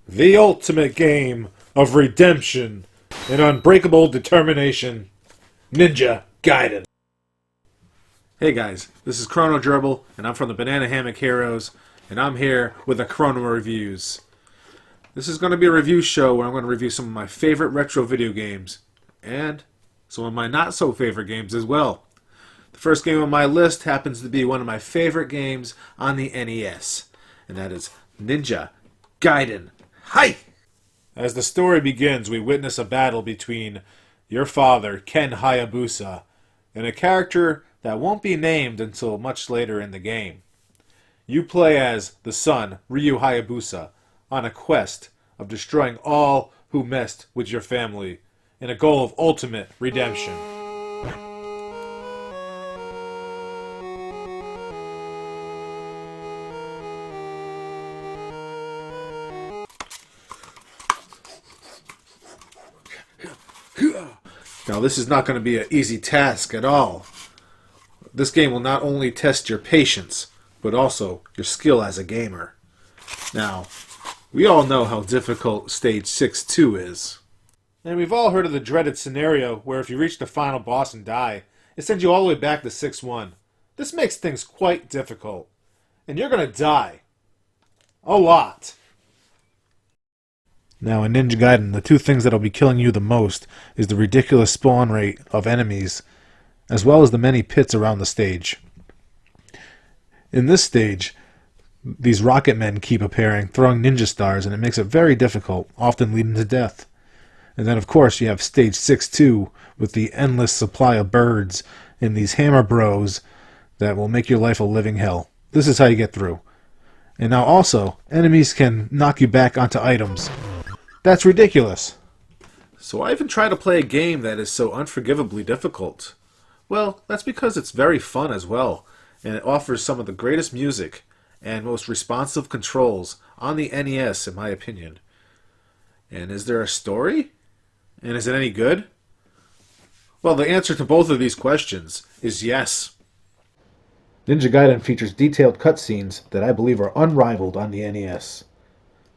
The ultimate game of redemption and unbreakable determination. Ninja Gaiden. Hey guys, this is Chrono and I'm from the Banana Hammock Heroes, and I'm here with the Chrono Reviews. This is going to be a review show where I'm going to review some of my favorite retro video games, and some of my not so favorite games as well. The first game on my list happens to be one of my favorite games on the NES, and that is Ninja Gaiden. Hi! As the story begins, we witness a battle between your father, Ken Hayabusa, and a character that won't be named until much later in the game. You play as the son, Ryu Hayabusa, on a quest of destroying all who messed with your family in a goal of ultimate redemption. Now, this is not going to be an easy task at all. This game will not only test your patience, but also your skill as a gamer. Now, we all know how difficult Stage 6-2 is. And we've all heard of the dreaded scenario where if you reach the final boss and die, it sends you all the way back to 6-1. This makes things quite difficult. And you're going to die. A lot. Now, in Ninja Gaiden, the two things that will be killing you the most is the ridiculous spawn rate of enemies, as well as the many pits around the stage. In this stage, these rocket men keep appearing, throwing ninja stars, and it makes it very difficult, often leading to death. And then, of course, you have Stage 6-2 with the endless supply of birds and these hammer bros that will make your life a living hell. This is how you get through. And now also, enemies can knock you back onto items. That's ridiculous. So I even try to play a game that is so unforgivably difficult. Well, that's because it's very fun as well, and it offers some of the greatest music and most responsive controls on the NES, in my opinion. And is there a story? And is it any good? Well, the answer to both of these questions is yes. Ninja Gaiden features detailed cutscenes that I believe are unrivaled on the NES.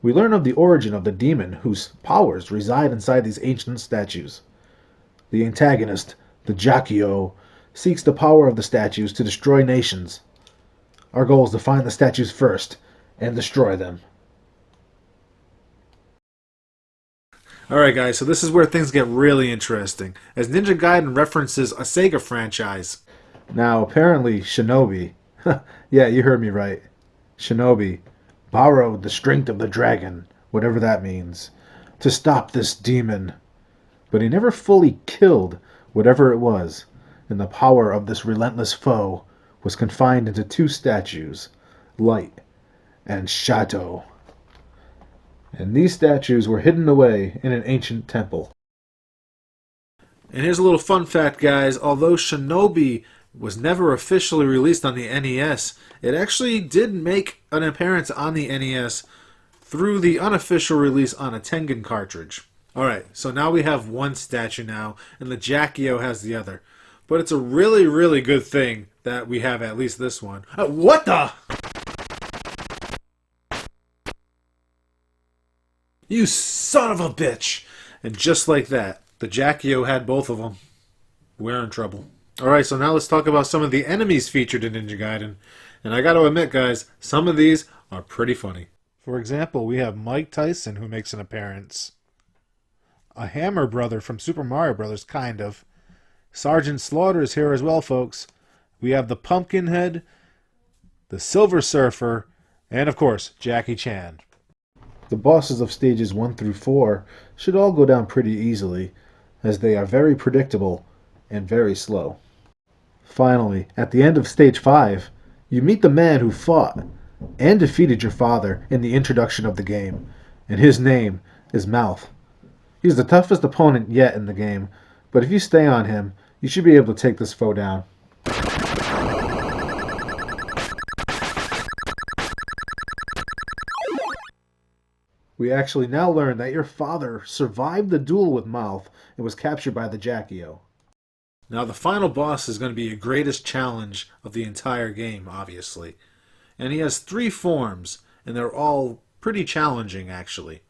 We learn of the origin of the demon whose powers reside inside these ancient statues. The antagonist, the Jackio, seeks the power of the statues to destroy nations. Our goal is to find the statues first and destroy them. Alright guys, so this is where things get really interesting, as Ninja Gaiden references a Sega franchise. Now apparently Shinobi, yeah, you heard me right, Shinobi, borrowed the strength of the dragon, whatever that means, to stop this demon. But he never fully killed whatever it was, and the power of this relentless foe was confined into two statues, Light and Shadow. And these statues were hidden away in an ancient temple. And here's a little fun fact, guys. Although Shinobi was never officially released on the NES, it actually did make an appearance on the NES through the unofficial release on a Tengen cartridge. Alright, so now we have one statue now, and the Jackio has the other. But it's a really, really good thing that we have at least this one. What the? You son of a bitch! And just like that, the Jackio had both of them. We're in trouble. Alright, so now let's talk about some of the enemies featured in Ninja Gaiden. And I gotta admit, guys, some of these are pretty funny. For example, we have Mike Tyson, who makes an appearance. A Hammer Brother from Super Mario Bros., kind of. Sergeant Slaughter is here as well, folks. We have the Pumpkinhead, the Silver Surfer, and of course, Jackie Chan. The bosses of stages 1 through 4 should all go down pretty easily, as they are very predictable and very slow. Finally, at the end of stage 5, you meet the man who fought and defeated your father in the introduction of the game, and his name is Mouth. He's the toughest opponent yet in the game, but if you stay on him, you should be able to take this foe down. We actually now learn that your father survived the duel with Mouth and was captured by the Jackio. Now the final boss is going to be your greatest challenge of the entire game, obviously. And he has 3 forms, and they're all pretty challenging, actually.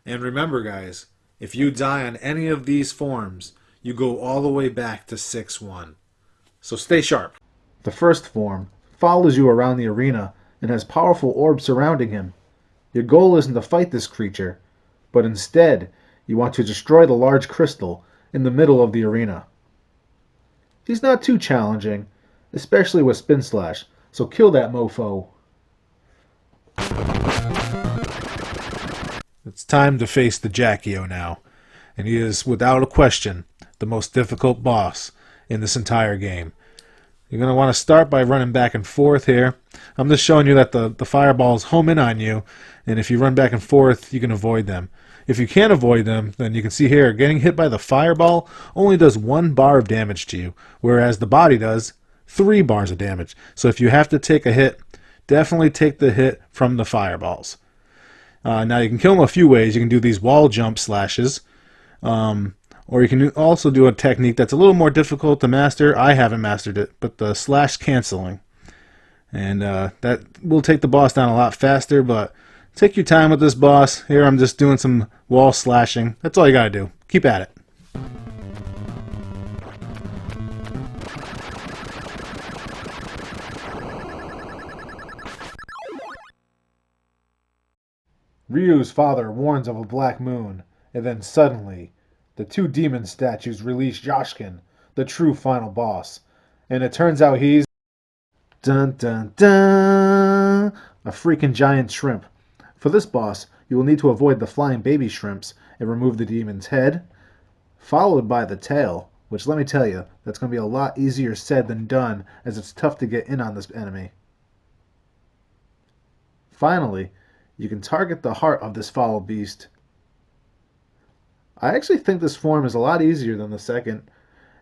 And remember, guys, if you die on any of these forms, you go all the way back to 6-1. So stay sharp. The first form follows you around the arena and has powerful orbs surrounding him. Your goal isn't to fight this creature, but instead you want to destroy the large crystal in the middle of the arena. He's not too challenging, especially with Spin Slash, so kill that mofo. It's time to face the Jackio now, and he is, without a question, the most difficult boss in this entire game. You're going to want to start by running back and forth here. I'm just showing you that the fireballs home in on you, and if you run back and forth, you can avoid them. If you can't avoid them, then you can see here, getting hit by the fireball only does 1 bar of damage to you, whereas the body does 3 bars of damage. So if you have to take a hit, definitely take the hit from the fireballs. Now you can kill them a few ways. You can do these wall jump slashes, or you can also do a technique that's a little more difficult to master. I haven't mastered it, but the slash canceling. And that will take the boss down a lot faster, but take your time with this boss. Here I'm just doing some wall slashing. That's all you gotta do. Keep at it. Ryu's father warns of a black moon, and then suddenly, the 2 demon statues release Yoshkin, the true final boss. And it turns out he's... Dun dun dun! A freaking giant shrimp. For this boss, you will need to avoid the flying baby shrimps and remove the demon's head, followed by the tail, which let me tell you, that's going to be a lot easier said than done, as it's tough to get in on this enemy. Finally, you can target the heart of this foul beast. I actually think this form is a lot easier than the second,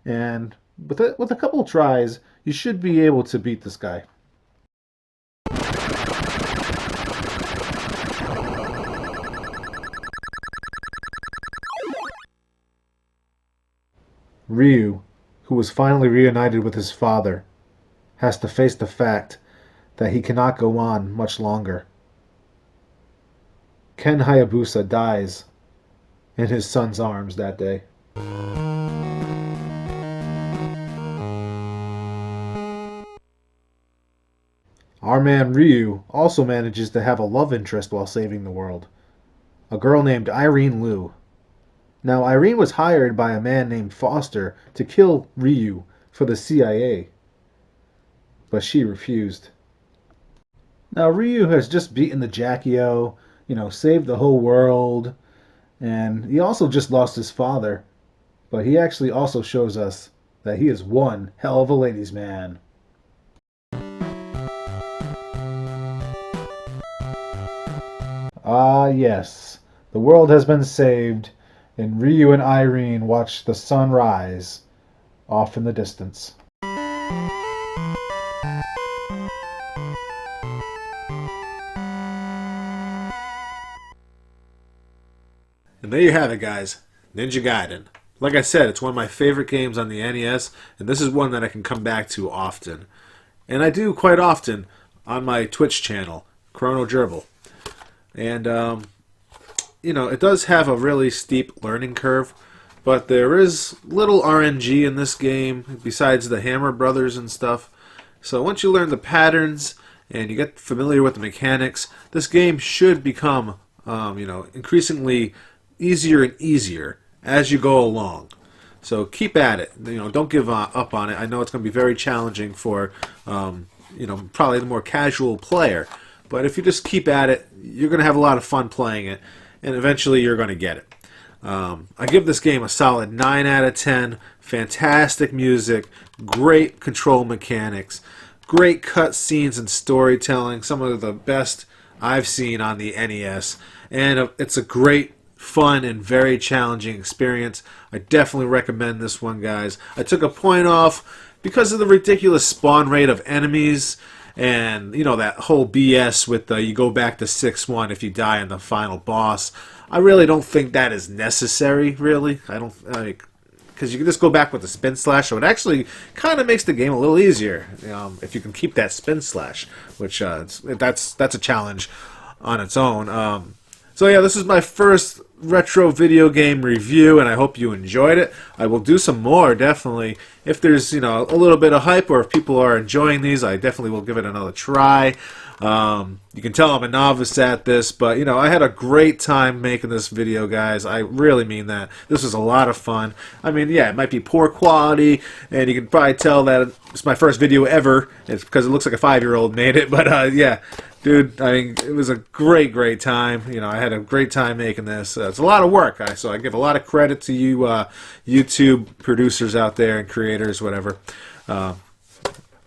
and with a couple of tries, you should be able to beat this guy. Ryu, who was finally reunited with his father, has to face the fact that he cannot go on much longer. Ken Hayabusa dies in his son's arms that day. Our man Ryu also manages to have a love interest while saving the world, a girl named Irene Liu. Now, Irene was hired by a man named Foster to kill Ryu for the CIA, but she refused. Now, Ryu has just beaten the Jackio, saved the whole world, and he also just lost his father, but he actually also shows us that he is one hell of a ladies' man. Ah, yes, the world has been saved, and Ryu and Irene watch the sun rise off in the distance. And there you have it, guys. Ninja Gaiden. Like I said, it's one of my favorite games on the NES, and this is one that I can come back to often. And I do quite often on my Twitch channel, Chrono. And, it does have a really steep learning curve, but there is little RNG in this game, besides the Hammer Brothers and stuff. So once you learn the patterns and you get familiar with the mechanics, this game should become, increasingly easier and easier as you go along. So keep at it. Don't give up on it. I know it's going to be very challenging for, probably the more casual player. But if you just keep at it, you're going to have a lot of fun playing it, and eventually you're going to get it. I give this game a solid 9 out of 10. Fantastic music, great control mechanics, great cut scenes and storytelling, some of the best I've seen on the NES. And it's a great, fun, and very challenging experience. I definitely recommend this one, guys. I took a point off because of the ridiculous spawn rate of enemies. And, that whole BS with you go back to 6-1 if you die in the final boss. I really don't think that is necessary, really. Because you can just go back with the Spin Slash, so it actually kind of makes the game a little easier if you can keep that Spin Slash, which that's a challenge on its own. So yeah, this is my first retro video game review, and I hope you enjoyed it. I will do some more, definitely. If there's, a little bit of hype, or if people are enjoying these, I definitely will give it another try. You can tell I'm a novice at this, but, I had a great time making this video, guys. I really mean that. This was a lot of fun. I mean, yeah, it might be poor quality, and you can probably tell that it's my first video ever. It's because it looks like a 5-year-old made it, but, yeah. Dude, I mean, it was a great time. I had a great time making this. It's a lot of work, so I give a lot of credit to you YouTube producers out there and creators, whatever. A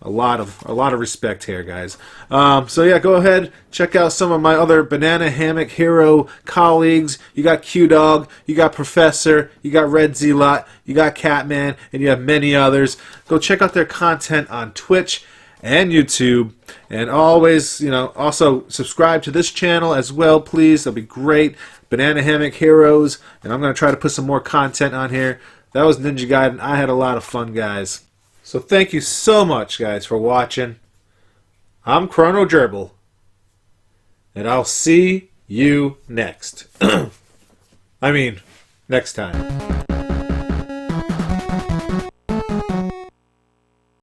lot of respect here, guys. So yeah, go ahead, check out some of my other Banana Hammock Hero colleagues. You got Q-Dog, you got Professor, you got Red Z-Lot, you got Catman, and you have many others. Go check out their content on Twitch and YouTube, and always, also subscribe to this channel as well, please. That'll be great. Banana Hammock Heroes, and I'm going to try to put some more content on here. That was Ninja Gaiden. I had a lot of fun, guys. So thank you so much, guys, for watching. I'm Chrono Gerbil, and I'll see you next. I mean, next time.